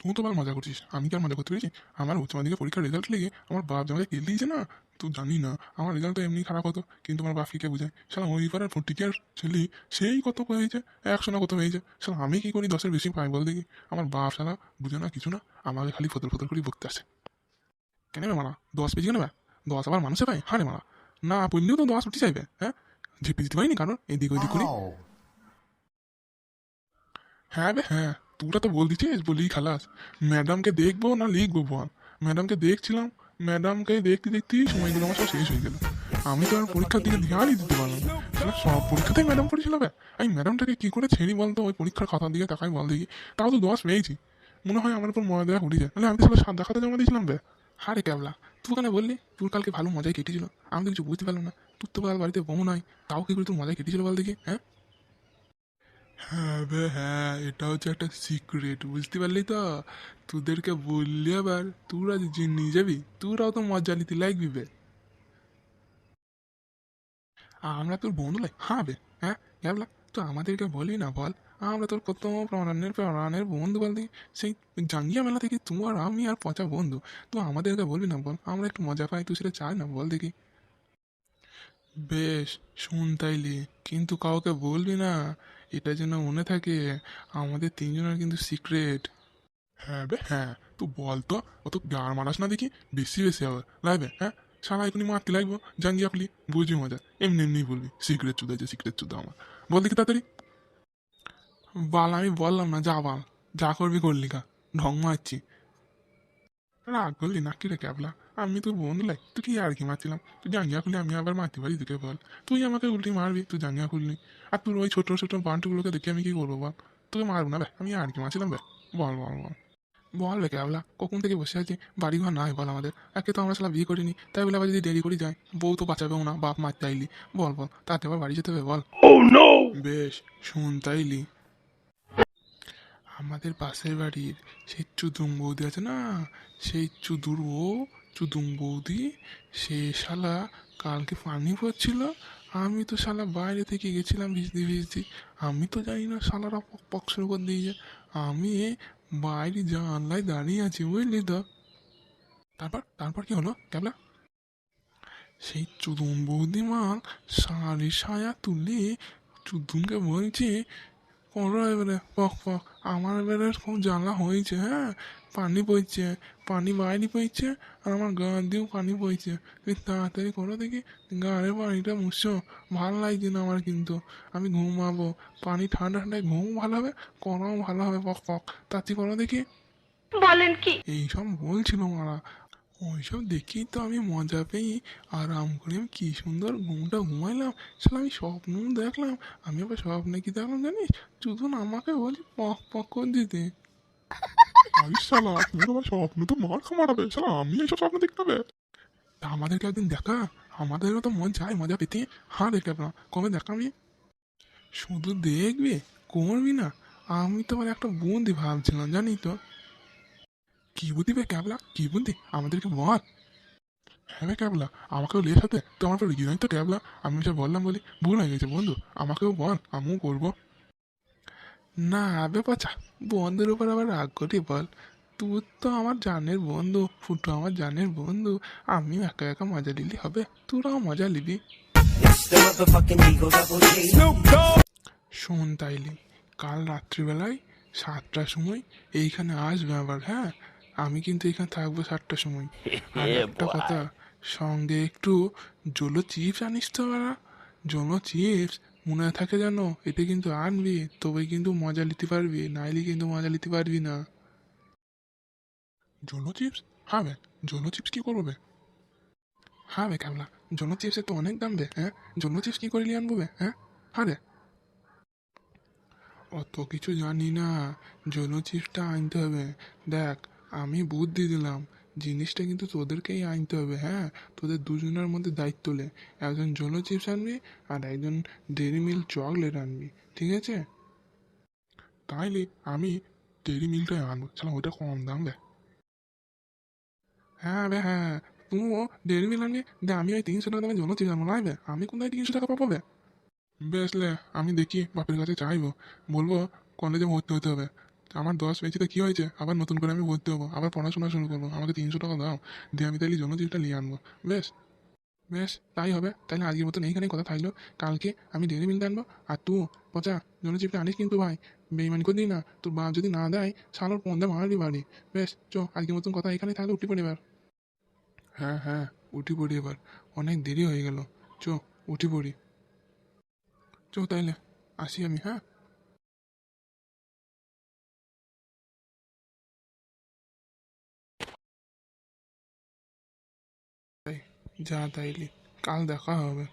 তুই তো ভালো মজা করছিস, আমি কি আর মজা করতে পেরেছি? আমার উচ্চ মাধ্যমিকের পরীক্ষার রেজাল্ট লেগে আমার বাপ যে আমাকে কেল দিয়েছে না, তুই জানি না। আমার রেজাল্ট তো এমনি খারাপ হতো, কিন্তু আমার বাপকে কে বোঝায়? শালা ওই পাড়ার টিচার ছেলে, সেই কত হয়েছে, 100 না কত হয়েছে। শালা আমি কি করি 10-এর বেশি পাই বল দেখি? আমার বাপ শালা বুঝে না কিছু না, আমাকে খালি ফতর ফতর করে বকতে আসে। কেন বে মারা 10 পেয়েছি কেন বে? 10 আবার মানুষে পায়? হ্যাঁ রে মারা, না পড়লেও তো 10 উঠে যাইবে, হ্যাঁ? ঝেপে দিতে পারিনি কারণ এদিক ওইদিক করি। Ow! হ্যাঁ বে হ্যাঁ, তোরা তো বল দিচ্ছিস বলি খালাস। ম্যাডামকে দেখবো না লিখবো বল? ম্যাডামকে দেখছিলাম, ম্যাডামকে দেখতে দেখতেই সময়গুলো আমার সব শেষ হয়ে গেল। আমি তো আর পরীক্ষার দিকে ধ্যানই দিতে পারলাম না। তাহলে সব পরীক্ষাতেই ম্যাডাম পড়েছিল বে। আমি ম্যাডামটাকে কী করে ছেড়ি বলতো? ওই পরীক্ষার খাতার দিকে তাকাই বল দেখি, তাও তো 10 পেয়েছি। মনে হয় আমার উপর মজা দেওয়া উঠে যায়, নাহলে আমি তো সাথে সাদা খাতা জমা দিয়েছিলাম বে। হ্যাঁ রে ক্যাবলা, তুই কেন বললি তোর কালকে ভালো মজাই কেটেছিল? আমি তো কিছু বুঝতে পারলাম না। তোর তো কাল বাড়িতে বউ নাই, তাও কি করে তোর মজাই কেটেছিল বল দেখি, হ্যাঁ? হ্যাঁ বে হ্যাঁ, এটা হচ্ছে একটা সিক্রেট, বুঝতে পারলি তো? তোদেরকে বললি আবার তোরা যে নিয়ে যাবি, তোরাও তো মজা নিতে লাগবি বে। আমরা তোর বন্ধু লাই হ্যাঁ বে, হ্যাঁ ক্যাবলা, তো আমাদেরকে বলবি না বল? আমরা তোর কত প্রাণের প্রাণের বন্ধু বল দেখি। সেই জাঙ্গিয়া মেলা থেকে তুই আর আমি আর পচা বন্ধু, তো আমাদেরকে বলবি না বল? আমরা একটু মজা পাই, তুই সেটা চাই না বল দেখি? বেশ, শুন তাইলে, কিন্তু কাউকে বলবি না, এটা যেন মনে থাকে। আমাদের তিনজনের কিন্তু সিক্রেট। হ্যাঁ বে হ্যাঁ, তুই বল তো, অত গার মারাস না দেখি, বেশি বেশি আবার লাগবে, হ্যাঁ? সারা এখনই মারতে লাগবো, জাঙ্গিয়া খুলি, বুঝি মজা। এমনি এমনি বলবি সিক্রেট চুদা, যে সিক্রেট চুদা আমার। বল দেখি তাড়াতাড়ি। বাল আমি বললাম না, যা বাল, যা করবি করলি কা, ঢং মারছি। রাগ করলি না কি রে ক্যাবলা? আমি তোর বন্ধু লাই, তুই কি আর কি মারছিলাম? তুই জাঙ্গিয়া খুললি, আমি আবার মারতে পারি তোকে বল? তুই আমাকে উল্টি মারবি, তুই জাঙ্গিয়া খুললি। আর তোর ওই ছোট ছোট বান্টুগুলোকে দেখে আমি কি করবো বল? তোকে মারবো না বে, আমি আর কি মারছিলাম বে। বল বল বল। বল বে ক্যাবলা, কখন থেকে বসে আছি, বাড়ি ঘর নাই বল আমাদের? একে তো আমরা সালা বিয়ে করিনি, তাই বলে আবার যদি দেরি করে যায়, বউ তো বাঁচাবেও না, বাপ মার চাইলি। বল বল, তাতে আবার বাড়ি যেতে হবে বল? বেশ, শুন তাইলি, আমাদের পাশের বাড়ির সেই চুদুং বৌদি আছে না, সেই চুদুর বউ, চুদুং বৌদি, সে শালা কালকে পানি পড়ছিল। আমি তো শালা বাইরে থেকে গেছিলাম ভিজতে ভিজতে, আমি তো জানি না শালারা পক পক শুরু করে দিয়েছে। আমি বাইরে জানলায় দাঁড়িয়ে আছি, বুঝলি তো? তারপর তারপর কি হলো ক্যাবলা? সেই চুদুম বৌদিমা শাড়ি সায়া তুলে চুদুমকে বলছে, করো এবারে পক পক। আমার এবারে খুব জ্বালা হয়েছে, হ্যাঁ? পানি বইছে, পানি বাইরে বইছে, আর আমার গা দিয়েও পানি বইছে। তুমি তাড়াতাড়ি করো দেখি, গাড়ির পানিটা মুছো। ভালো লাগছে না আমার কিন্তু, আমি ঘুমাবো। পানি ঠান্ডা ঠান্ডায় ঘুমও ভালো হবে, করাও ভালো হবে, পক পক। তাড়াতাড়ি করো দেখি। বলেন কি? এইসব বলছিল মারা। ওইসব দেখেই তো আমি মজা পেয়ে আরাম করে আমি কি সুন্দর ঘুমটা ঘুমাইলাম। শালা আমি স্বপ্ন দেখলাম। আমি আবার স্বপ্নে কি দেখলাম জানিস? চুদন আমাকে বলি পক পক করে দিতে। আরে শালা, তুমি তোমার স্বপ্ন তো মার মারাবে শালা, আমি এইসব স্বপ্ন দেখতে হবে? তা আমাদেরকে একদিন দেখা, আমাদেরও তো মন চায় মজা পেতে। হ্যাঁ দেখতে না, কবে দেখাবি? শুধু দেখবি, করবি না? আমি তো আবার একটা বুদ্ধি ভাবছিলাম, জানি তো। কি বুদ্ধি বে ক্যাবলা, কি বুদ্ধি আমাদেরকে বল? হ্যাঁ রে ক্যাবলা, আমাকেও লিয়ে সাথে, তো আমার পর রেগে যাই তো ক্যাবলা। আমি সব বললাম বলি, ভুল হয়ে গেছে বন্ধু, আমাকেও বল, আমিও করবো। না বে পচা, বন্ধুর উপর আবার রাগ করি বল? তুই তো আমার জানের বন্ধু, ফুটো আমার জানের বন্ধু। আমিও একা একা মজা নিলি হবে, তোরাও মজা নিবি। It's the motherfucking Eagle Double G. শোন তাইলে, কাল রাত্রিবেলায় 7টার সময় এইখানে আসবে আবার, হ্যাঁ? আমি কিন্তু এখানে থাকবো 7টার সময়। আর একটা কথা, সঙ্গে একটু জলো চিপস আনিস তো বাড়া। জলো চিপস মনে থাকে জানো, এটা কিন্তু আনবি, তবে কিন্তু মজা নিতে পারবি, নাইলে কিন্তু মজা নিতে পারবি না। জলো চিপস? হ্যাঁ বে, জলো চিপস কি করবো বে? হ্যাঁ বে ক্যাবলা, জলো চিপসের তো অনেক দাম বে, হ্যাঁ? জলো চিপস কি করে নিয়ে আনবো বে, হ্যাঁ? হ্যাঁ রে, অত কিছু জানি না, জলো চিপসটা আনতে হবে। দেখ, আমি বুদ্ধি দিলাম, জিনিসটা কিন্তু তোদেরকেই আনতে হবে, হ্যাঁ? তোদের দুজনের মধ্যে দায়িত্ব লে, একজন জলো চিপস আনবি, আর একজন ডেরি মিল্ক চকলেট আনবি, ঠিক আছে? তাইলে আমি ডেরি মিল্কটাই আনবো, চলো ওইটা কম দাম বে। হ্যাঁ বে হ্যাঁ, তুমিও ডেরি মিল্ক আনবি, দে আমি ওই 300 টাকা দামে জলো চিপস আনবো, লাগবে? আমি কোথায় 300 টাকা পাবো বে? বেশ লে, আমি দেখি বাপের কাছে চাইবো, বলবো কলেজে ভর্তি হতে হবে, আমার 10 পেয়েছি তো কী হয়েছে, আবার নতুন করে আমি ভর্তি হবো, আবার পড়াশোনা শুরু করবো, আমাকে 300 টাকা দাও, দিয়ে আমি তাহলে জনচিপটা নিয়ে আনবো। বেশ, বেশ তাই হবে, তাহলে আজকের মতন এইখানেই কথা থাকলো। কালকে আমি ডেলি মিলতে আনবো, আর তুই পচা জনচিপটা আনিস কিন্তু ভাই, বেইমানি করবি না, তোর বাপ যদি না দেয় শালোর পন্দা মারবি বাড়ি। বেশ চ, আজকের মতন কথা এখানেই থাকলে, উঠি পড়ি এবার। হ্যাঁ হ্যাঁ, উঠি পড়ি এবার, অনেক দেরি হয়ে গেল। চ, উঠি পড়ি। চ তাইলে, আসি আমি, হ্যাঁ। তাই, যা তাইলে, কাল দেখা হবে।